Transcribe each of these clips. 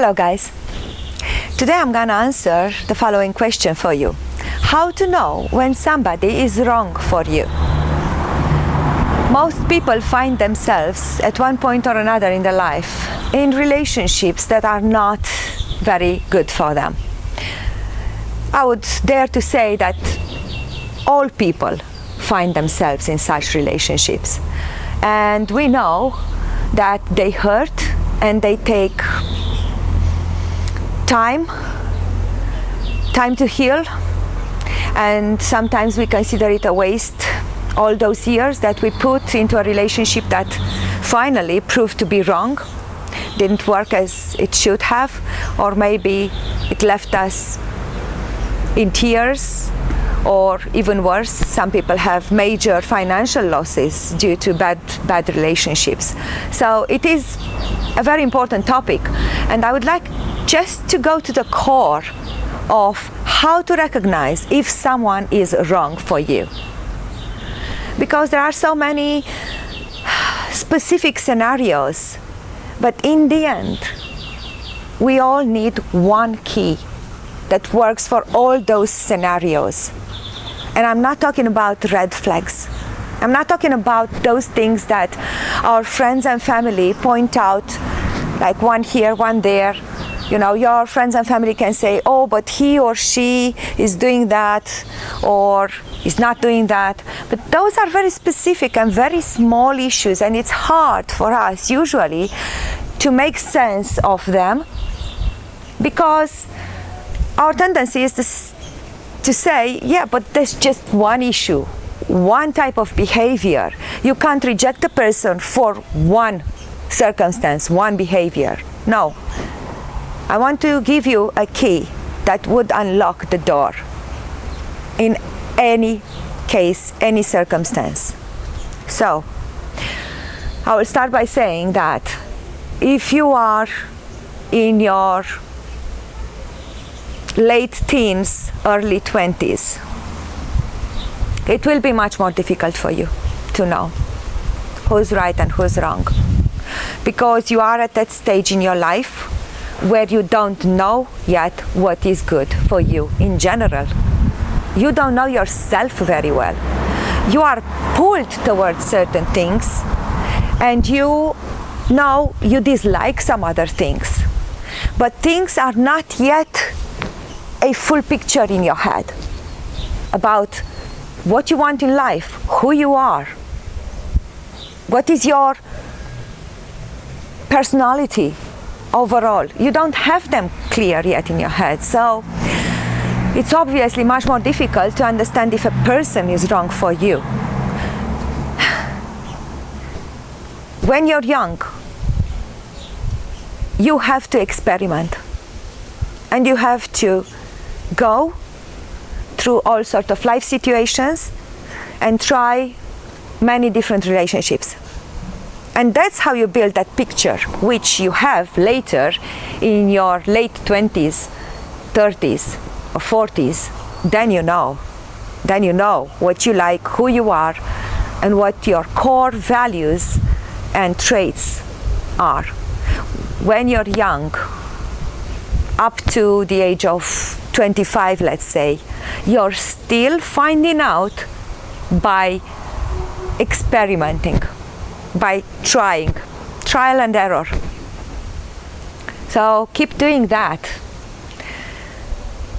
Hello guys. Today I'm gonna answer the following question for you. How to know when somebody is wrong for you? Most people find themselves at one point or another in their life in relationships that are not very good for them. I would dare to say that all people find themselves in such relationships. And we know that they hurt and they take time to heal, and sometimes we consider it a waste, all those years that we put into a relationship that finally proved to be wrong, didn't work as it should have, or maybe it left us in tears, or even worse, some people have major financial losses due to bad relationships. So it is a very important topic, and I would like just to go to the core of how to recognize if someone is wrong for you. Because there are so many specific scenarios, but in the end, we all need one key that works for all those scenarios. And I'm not talking about red flags. I'm not talking about those things that our friends and family point out, like one here, one there. You know, your friends and family can say, oh, but he or she is doing that, or is not doing that. But those are very specific and very small issues, and it's hard for us usually to make sense of them, because our tendency is to say, yeah, but there's just one issue, one type of behavior. You can't reject a person for one circumstance, one behavior. No. I want to give you a key that would unlock the door in any case, any circumstance. So, I will start by saying that if you are in your late teens, early 20s, it will be much more difficult for you to know who's right and who's wrong, because you are at that stage in your life where you don't know yet what is good for you in general. You don't know yourself very well. You are pulled towards certain things, and you know you dislike some other things, but things are not yet a full picture in your head about what you want in life, who you are, what is your personality overall. You don't have them clear yet in your head. So it's obviously much more difficult to understand if a person is wrong for you. When you're young, you have to experiment, and you have to go through all sorts of life situations and try many different relationships. And that's how you build that picture, which you have later in your late 20s, 30s, or 40s. Then you know what you like, who you are, and what your core values and traits are. When you're young, up to the age of 25, let's say, you're still finding out by experimenting, by trying, trial and error. So keep doing that.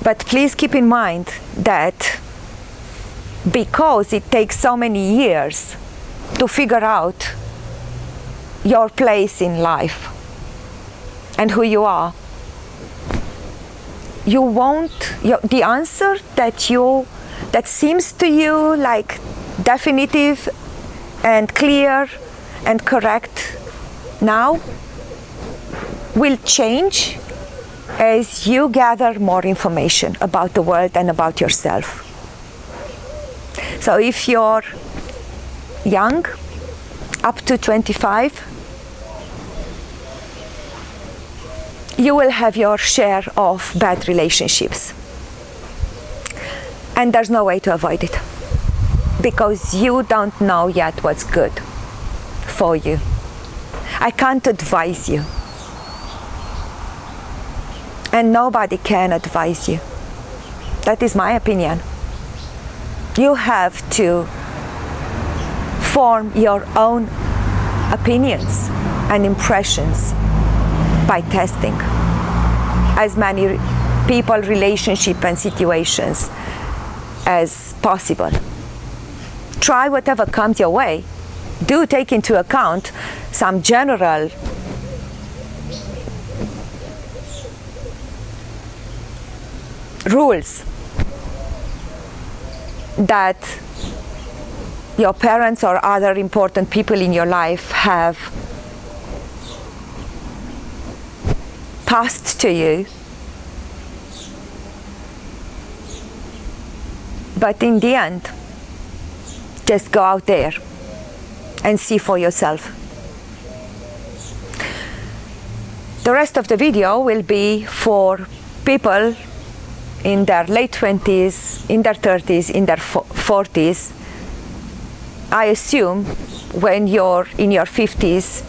But please keep in mind that because it takes so many years to figure out your place in life and who you are, you won't, the answer that seems to you like definitive and clear and correct now will change as you gather more information about the world and about yourself. So if you're young, up to 25, you will have your share of bad relationships. And there's no way to avoid it, because you don't know yet what's good for you. I can't advise you. and nobody can advise you. That is my opinion. You have to form your own opinions and impressions by testing as many people, relationships, and situations as possible. Try whatever comes your way. Do take into account some general rules that your parents or other important people in your life have passed to you. But in the end, just go out there and see for yourself. The rest of the video will be for people in their late 20s, in their 30s, in their 40s. I assume when you're in your 50s,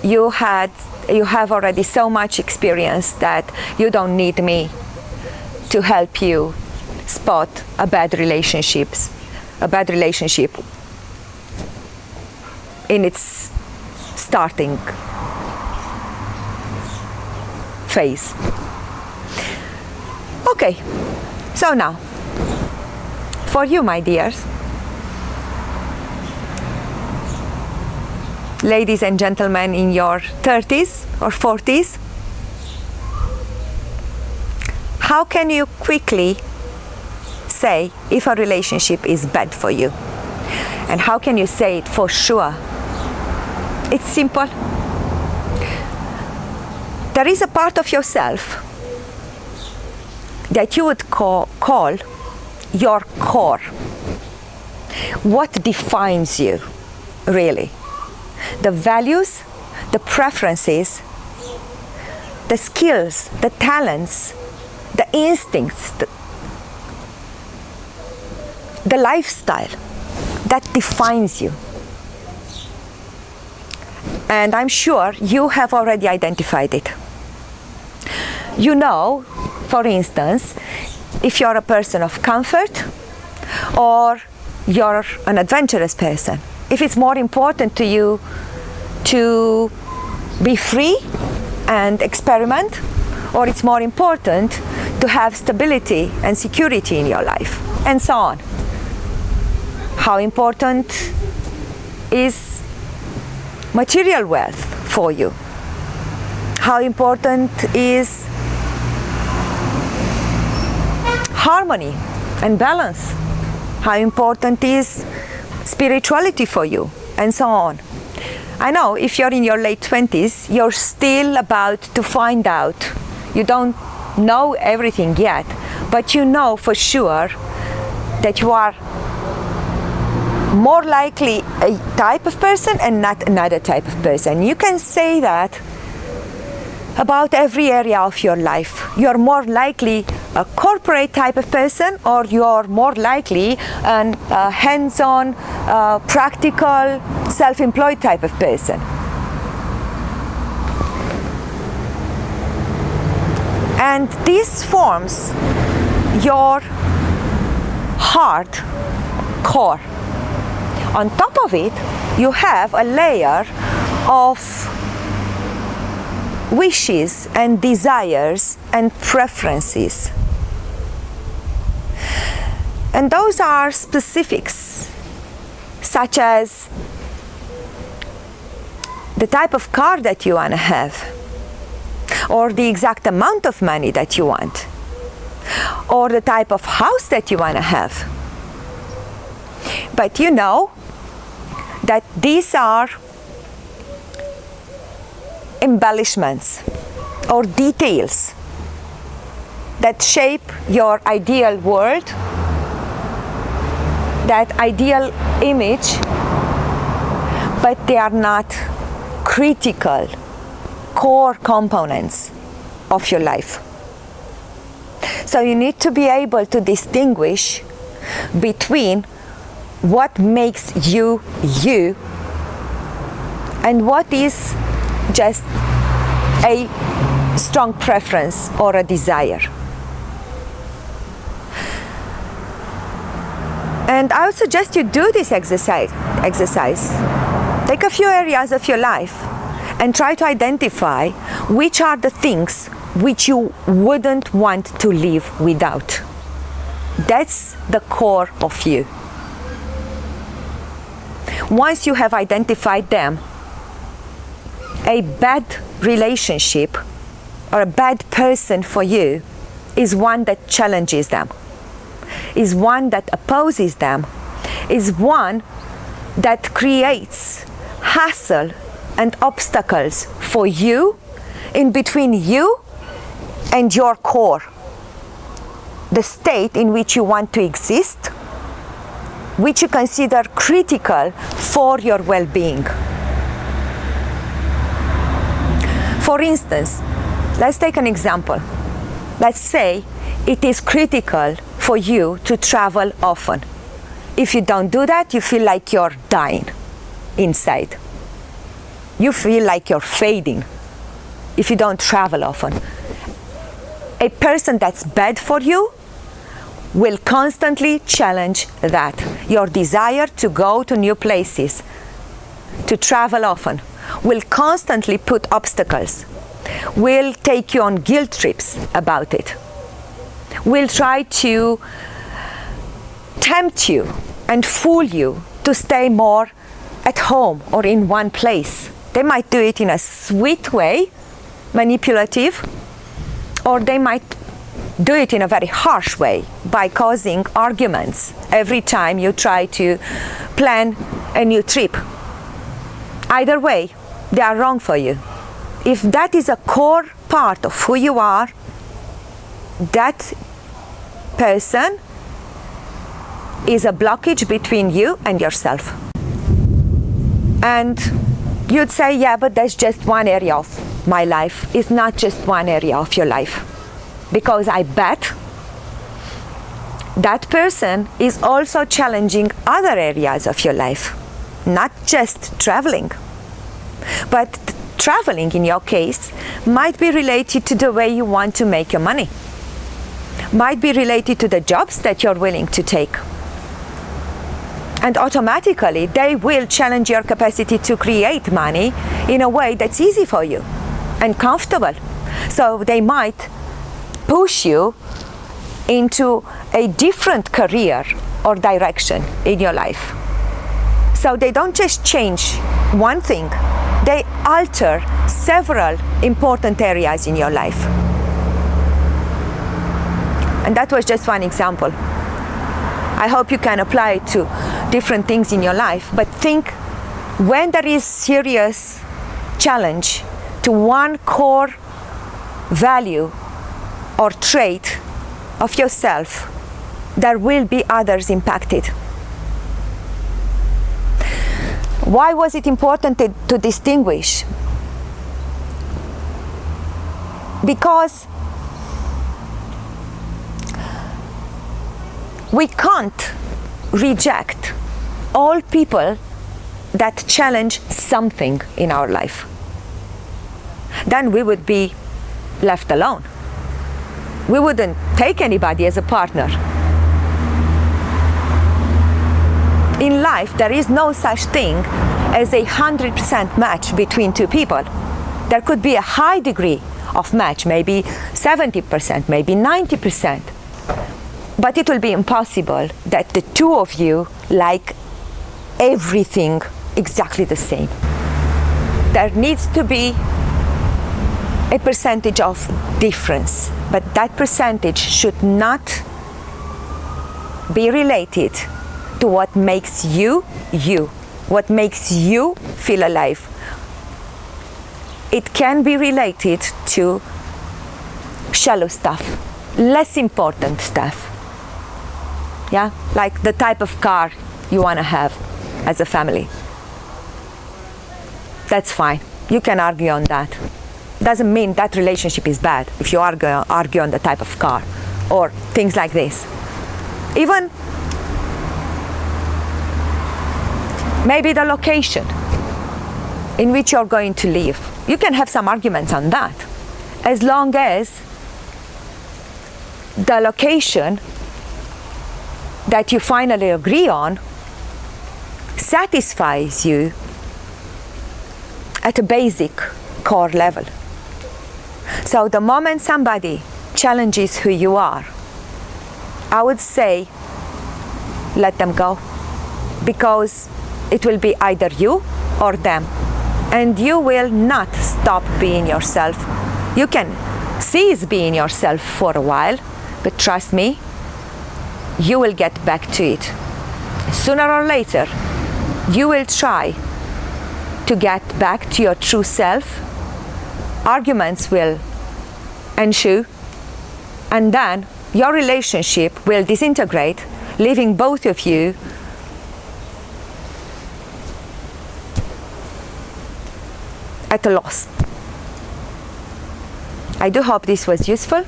you have already so much experience that you don't need me to help you spot a bad relationship in its starting phase. Okay, so now, for you, my dears, ladies and gentlemen in your 30s or 40s, how can you quickly say if a relationship is bad for you? And how can you say it for sure? It's simple. There is a part of yourself that you would call your core. What defines you, really? The values, the preferences, the skills, the talents, the instincts, the lifestyle that defines you. And I'm sure you have already identified it. You know, for instance, if you're a person of comfort or you're an adventurous person. If it's more important to you to be free and experiment, or it's more important to have stability and security in your life, and so on. How important is material wealth for you? How important is harmony and balance? How important is spirituality for you? And so on. I know if you're in your late 20s, you're still about to find out. You don't know everything yet, but you know for sure that you are more likely a type of person and not another type of person. You can say that about every area of your life. You're more likely a corporate type of person, or you're more likely a hands-on, practical, self-employed type of person. And this forms your heart core. On top of it, you have a layer of wishes and desires and preferences. And those are specifics, such as the type of car that you want to have, or the exact amount of money that you want, or the type of house that you want to have. But you know that these are embellishments or details that shape your ideal world, that ideal image, but they are not critical core components of your life. So you need to be able to distinguish between what makes you you and what is just a strong preference or a desire. And I would suggest you do this exercise. Take a few areas of your life and try to identify which are the things which you wouldn't want to live without. That's the core of you. Once you have identified them, a bad relationship or a bad person for you is one that challenges them, is one that opposes them, is one that creates hassle and obstacles for you in between you and your core, the state in which you want to exist, which you consider critical for your well-being. For instance, let's take an example. Let's say it is critical for you to travel often. If you don't do that, you feel like you're dying inside. You feel like you're fading if you don't travel often. A person that's bad for you will constantly challenge that. Your desire to go to new places, to travel often, will constantly put obstacles, will take you on guilt trips about it, will try to tempt you and fool you to stay more at home or in one place. They might do it in a sweet way, manipulative, or they might do it in a very harsh way by causing arguments every time you try to plan a new trip. Either way, they are wrong for you. If that is a core part of who you are, that person is a blockage between you and yourself. And you'd say, yeah, but that's just one area of my life. It's not just one area of your life. Because I bet that person is also challenging other areas of your life, not just traveling. But traveling, in your case, might be related to the way you want to make your money, might be related to the jobs that you're willing to take. And automatically, they will challenge your capacity to create money in a way that's easy for you and comfortable. So they might push you into a different career or direction in your life. So they don't just change one thing, they alter several important areas in your life. And that was just one example. I hope you can apply it to different things in your life, but think when there is serious challenge to one core value or trait of yourself, there will be others impacted. Why was it important to distinguish? Because we can't reject all people that challenge something in our life. Then we would be left alone. We wouldn't take anybody as a partner. In life, there is no such thing as a 100% match between two people. There could be a high degree of match, maybe 70%, maybe 90%. But it will be impossible that the two of you like everything exactly the same. There needs to be a percentage of difference, but that percentage should not be related to what makes you, what makes you feel alive. It can be related to shallow stuff, less important stuff. Yeah, like the type of car you want to have as a family. That's fine. You can argue on that. Doesn't mean that relationship is bad if you argue on the type of car or things like this. Even maybe the location in which you're going to live. You can have some arguments on that. as long as the location that you finally agree on satisfies you at a basic core level. So the moment somebody challenges who you are, I would say let them go, because it will be either you or them, and you will not stop being yourself. You can cease being yourself for a while, but trust me, you will get back to it. Sooner or later, you will try to get back to your true self. Arguments will ensue, and then your relationship will disintegrate, leaving both of you at a loss. I do hope this was useful,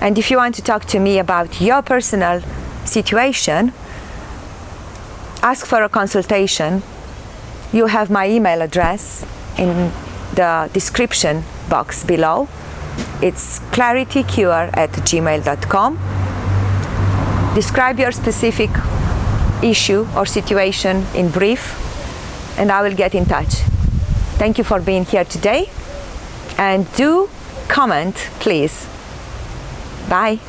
and if you want to talk to me about your personal situation, ask for a consultation. You have my email address in the description box below. It's claritycure@gmail.com. Describe your specific issue or situation in brief, and I will get in touch. Thank you for being here today, and do comment, please. Bye.